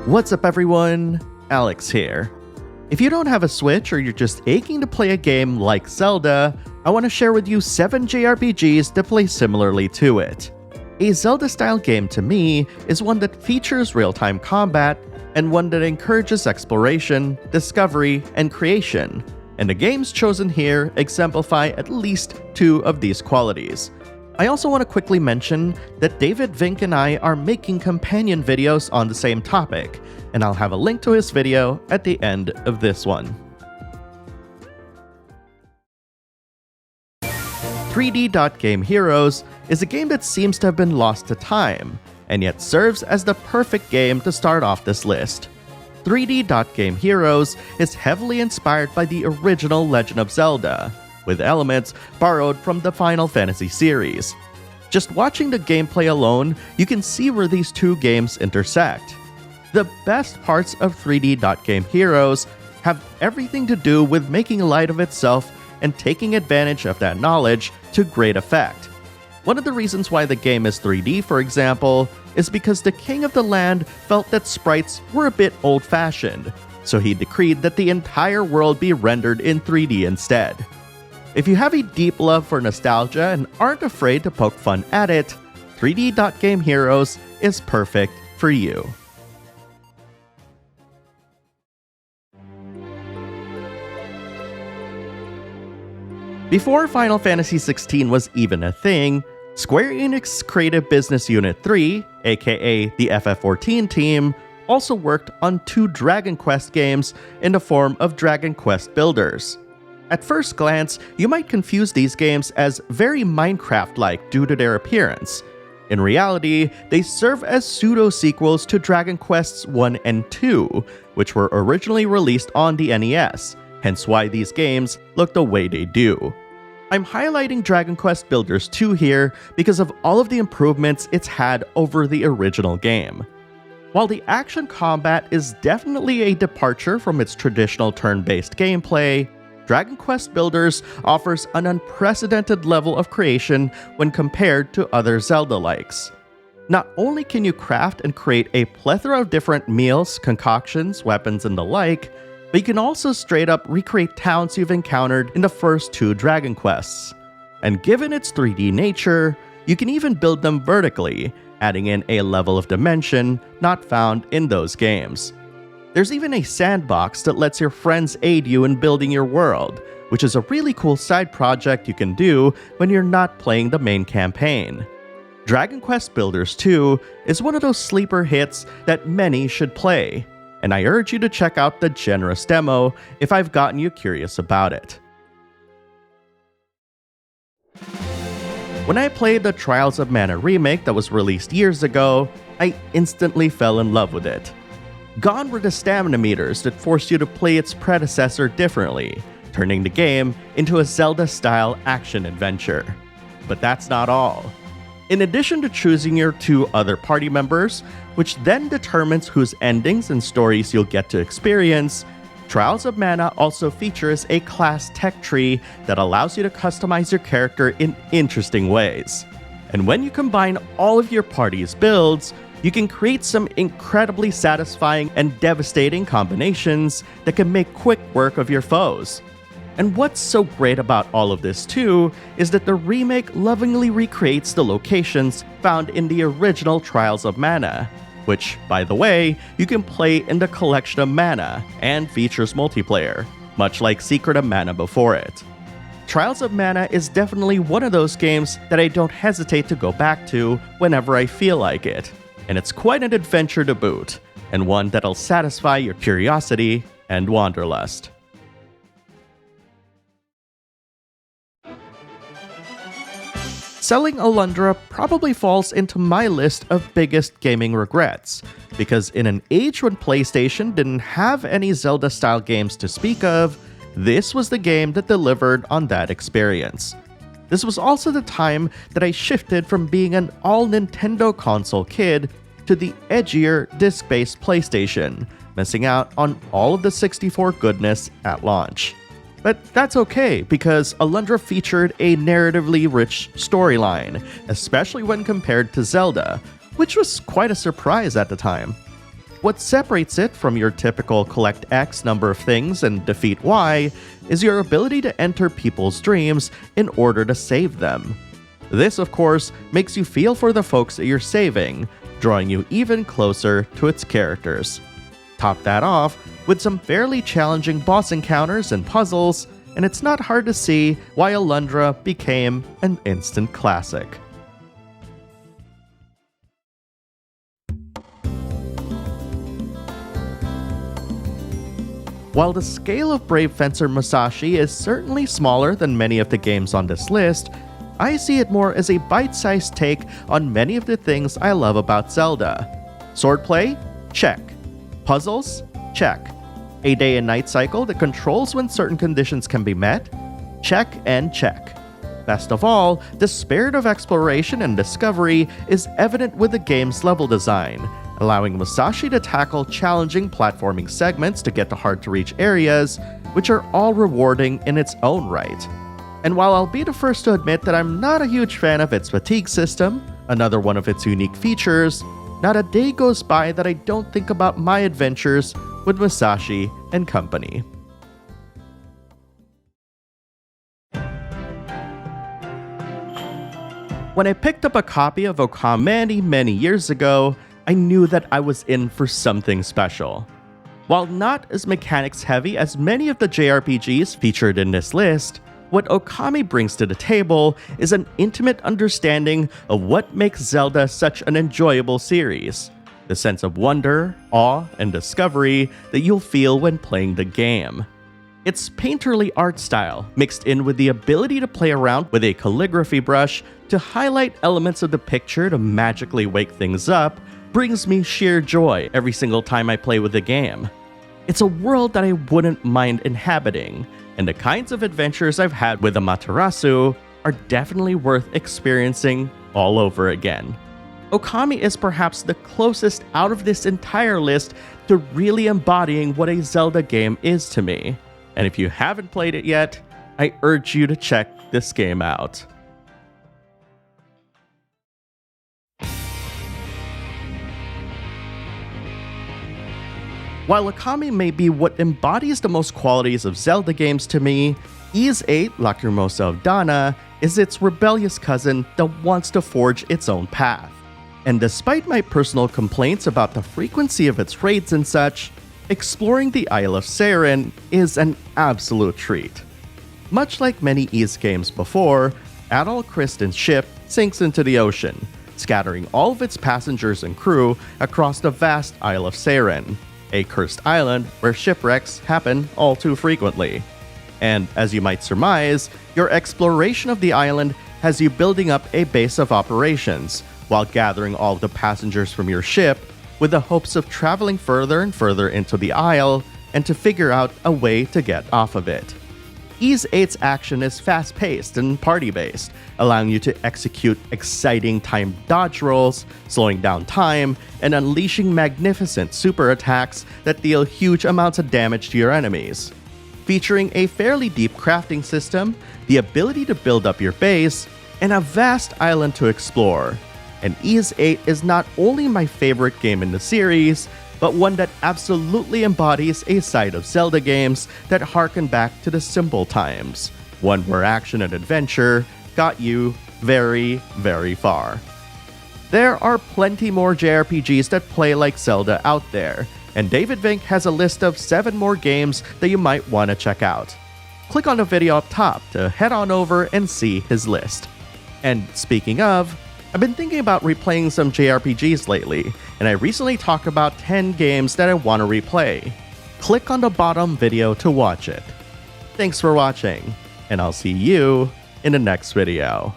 What's up everyone? Alex here. If you don't have a Switch or you're just aching to play a game like Zelda, I want to share with you 7 JRPGs that play similarly to it. A Zelda-style game to me is one that features real-time combat and one that encourages exploration, discovery, and creation, and the games chosen here exemplify at least 2 of these qualities. I also want to quickly mention that David Vink and I are making companion videos on the same topic, and I'll have a link to his video at the end of this one. 3D Dot Game Heroes is a game that seems to have been lost to time, and yet serves as the perfect game to start off this list. 3D Dot Game Heroes is heavily inspired by the original Legend of Zelda, with elements borrowed from the Final Fantasy series. Just watching the gameplay alone, you can see where these 2 games intersect. The best parts of 3D Dot Game Heroes have everything to do with making light of itself and taking advantage of that knowledge to great effect. One of the reasons why the game is 3D, for example, is because the king of the land felt that sprites were a bit old-fashioned, so he decreed that the entire world be rendered in 3D instead. If you have a deep love for nostalgia and aren't afraid to poke fun at it, 3D Dot Game Heroes is perfect for you. Before Final Fantasy XVI was even a thing, Square Enix Creative Business Unit 3, aka the FF14 team, also worked on 2 Dragon Quest games in the form of Dragon Quest Builders. At first glance, you might confuse these games as very Minecraft-like due to their appearance. In reality, they serve as pseudo-sequels to Dragon Quests 1 and 2, which were originally released on the NES, hence why these games look the way they do. I'm highlighting Dragon Quest Builders 2 here because of all of the improvements it's had over the original game. While the action combat is definitely a departure from its traditional turn-based gameplay, Dragon Quest Builders offers an unprecedented level of creation when compared to other Zelda-likes. Not only can you craft and create a plethora of different meals, concoctions, weapons, and the like, but you can also straight up recreate towns you've encountered in the first 2 Dragon Quests. And given its 3D nature, you can even build them vertically, adding in a level of dimension not found in those games. There's even a sandbox that lets your friends aid you in building your world, which is a really cool side project you can do when you're not playing the main campaign. Dragon Quest Builders 2 is one of those sleeper hits that many should play, and I urge you to check out the generous demo if I've gotten you curious about it. When I played the Trials of Mana remake that was released years ago, I instantly fell in love with it. Gone were the stamina meters that forced you to play its predecessor differently, turning the game into a Zelda-style action adventure. But that's not all. In addition to choosing your 2 other party members, which then determines whose endings and stories you'll get to experience, Trials of Mana also features a class tech tree that allows you to customize your character in interesting ways. And when you combine all of your party's builds, you can create some incredibly satisfying and devastating combinations that can make quick work of your foes. And what's so great about all of this too, is that the remake lovingly recreates the locations found in the original Trials of Mana, which, by the way, you can play in the Collection of Mana and features multiplayer, much like Secret of Mana before it. Trials of Mana is definitely one of those games that I don't hesitate to go back to whenever I feel like it, and it's quite an adventure to boot, and one that'll satisfy your curiosity and wanderlust. Selling Alundra probably falls into my list of biggest gaming regrets, because in an age when PlayStation didn't have any Zelda-style games to speak of, this was the game that delivered on that experience. This was also the time that I shifted from being an all-Nintendo console kid to the edgier disc-based PlayStation, missing out on all of the 64 goodness at launch. But that's okay, because Alundra featured a narratively rich storyline, especially when compared to Zelda, which was quite a surprise at the time. What separates it from your typical collect X number of things and defeat Y is your ability to enter people's dreams in order to save them. This, of course, makes you feel for the folks that you're saving, drawing you even closer to its characters. Top that off with some fairly challenging boss encounters and puzzles, and it's not hard to see why Alundra became an instant classic. While the scale of Brave Fencer Musashi is certainly smaller than many of the games on this list, I see it more as a bite-sized take on many of the things I love about Zelda. Swordplay? Check. Puzzles? Check. A day and night cycle that controls when certain conditions can be met? Check and check. Best of all, the spirit of exploration and discovery is evident with the game's level design, allowing Musashi to tackle challenging platforming segments to get to hard-to-reach areas, which are all rewarding in its own right. And while I'll be the first to admit that I'm not a huge fan of its fatigue system, another one of its unique features, not a day goes by that I don't think about my adventures with Musashi and company. When I picked up a copy of Okami many years ago, I knew that I was in for something special. While not as mechanics heavy as many of the JRPGs featured in this list, what Okami brings to the table is an intimate understanding of what makes Zelda such an enjoyable series. The sense of wonder, awe, and discovery that you'll feel when playing the game. Its painterly art style, mixed in with the ability to play around with a calligraphy brush to highlight elements of the picture to magically wake things up, brings me sheer joy every single time I play with the game. It's a world that I wouldn't mind inhabiting, and the kinds of adventures I've had with Amaterasu are definitely worth experiencing all over again. Okami is perhaps the closest out of this entire list to really embodying what a Zelda game is to me. And if you haven't played it yet, I urge you to check this game out. While Okami may be what embodies the most qualities of Zelda games to me, Ys 8, Lacrimosa of Dana, is its rebellious cousin that wants to forge its own path. And despite my personal complaints about the frequency of its raids and such, exploring the Isle of Saren is an absolute treat. Much like many Ys games before, Adol Kristen's ship sinks into the ocean, scattering all of its passengers and crew across the vast Isle of Saren, a cursed island where shipwrecks happen all too frequently. And as you might surmise, your exploration of the island has you building up a base of operations, while gathering all of the passengers from your ship with the hopes of traveling further and further into the isle and to figure out a way to get off of it. Ys 8's action is fast-paced and party-based, allowing you to execute exciting timed dodge rolls, slowing down time, and unleashing magnificent super attacks that deal huge amounts of damage to your enemies. Featuring a fairly deep crafting system, the ability to build up your base, and a vast island to explore. And Ys 8 is not only my favorite game in the series, but one that absolutely embodies a side of Zelda games that harken back to the simple times, one where action and adventure got you very, very far. There are plenty more JRPGs that play like Zelda out there, and David Vink has a list of 7 more games that you might want to check out. Click on the video up top to head on over and see his list. And speaking of, I've been thinking about replaying some JRPGs lately, and I recently talked about 10 games that I want to replay. Click on the bottom video to watch it. Thanks for watching, and I'll see you in the next video.